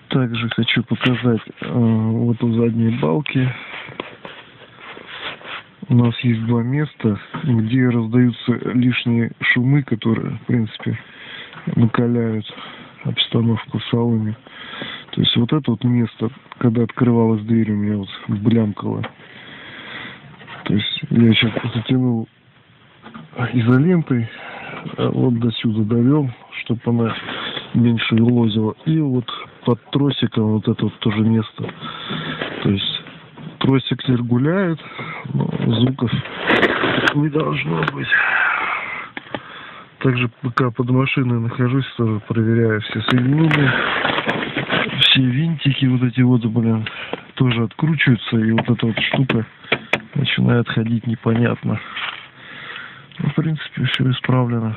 Также хочу показать вот у задней балки. У нас есть два места, где раздаются лишние шумы, которые, в принципе, накаляют обстановку в салоне. То есть вот это вот место, когда открывалась дверь, у меня вот блямкало. То есть я сейчас затянул изолентой, вот до сюда довел, чтобы она меньше лозила. И вот под тросиком вот это вот тоже место. То есть тросик теперь гуляет, но звуков не должно быть. Также пока под машиной нахожусь, тоже проверяю все соединения. Все винтики вот эти вот, блин, тоже откручиваются. И вот эта вот штука начинает ходить непонятно. Ну, в принципе, все исправлено.